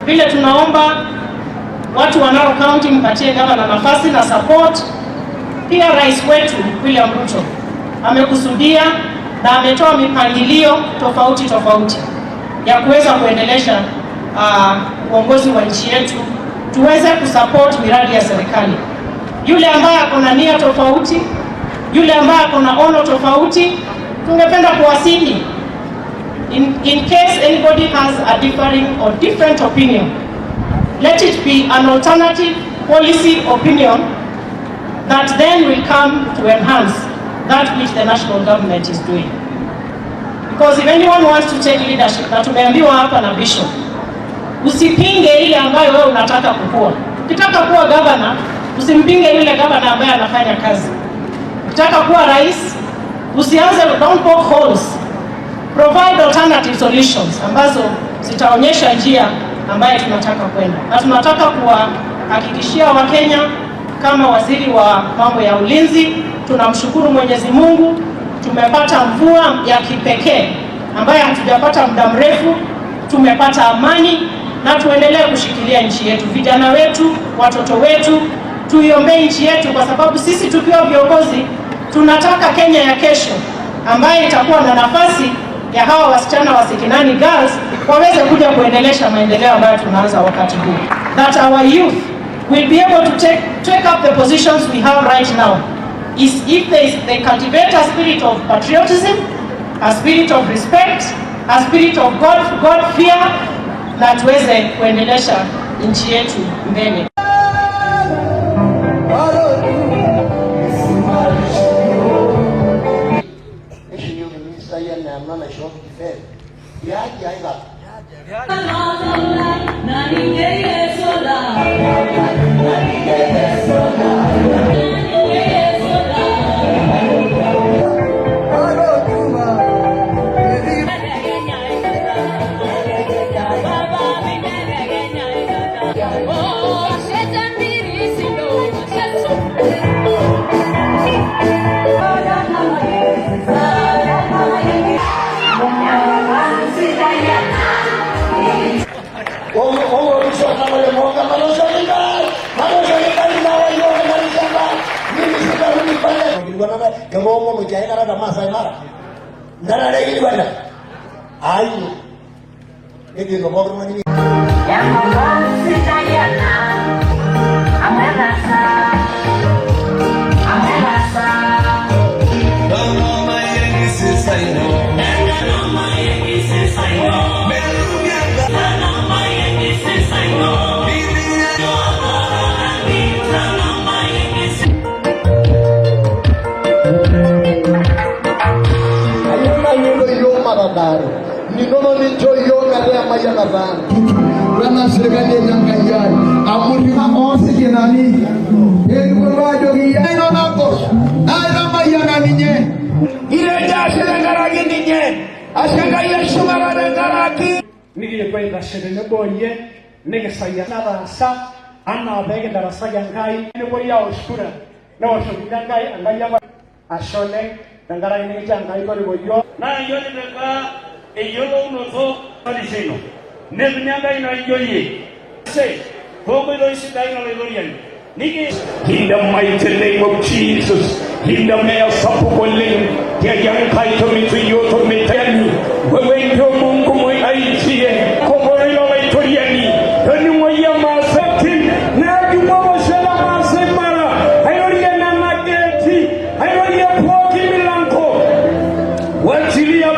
Vile tunaomba watu wa Narok County mpatie gavana nafasi na support. Pia rais wetu William Ruto amekusudia na ametoa mipangilio tofauti ya kuweza kuendelesha uongozi wa nchi yetu, tuweze kusupport miradi ya serikali. Yule ambaye akona nia tofauti, yule ambaye akona ono tofauti, tungependa kuwasihi in case anybody has a different opinion, let it be an alternative policy opinion that then will come to enhance that which the national government is doing. Because if anyone wants to take leadership, na tumeambiwa hapa na Bishop, usipinge ile ambayo wewe unataka kukua. Ukitaka kuwa governor, usimpinge yule governor ambaye anafanya kazi. Ukitaka kuwa rais, usianze don't poke holes. Provide alternative solutions ambazo zitaonyesha njia ambayo tunataka kwenda. Na tunataka kuwahakikishia Wakenya, kama waziri wa mambo ya ulinzi, tunamshukuru Mwenyezi Mungu, tumepata mvua ya kipekee ambayo hatujapata muda mrefu, tumepata amani, na tuendelee kushikilia nchi yetu. Vijana wetu, watoto wetu, tuiombee nchi yetu, kwa sababu sisi tukiwa viongozi tunataka Kenya ya kesho ambayo itakuwa na nafasi ya hawa wasichana wa Sekinani girls waweze kuja kuendelesha maendeleo ambayo tunaanza wakati huu. That our youth will be able to take up the positions we have right now is if they cultivate a spirit of patriotism, a spirit of respect, a spirit of God fear, na tuweze kuendelesha nchi yetu mbele. In the mighty name of Jesus, in the name of Sapukoling, Yayan Kaitomi to you to me, when you Mungu Aitie, Koborino Toriani, Tonyama Sati, Nadu Shala Semara, Ironia Nageti, Ironia Poki Milanko, what Chilia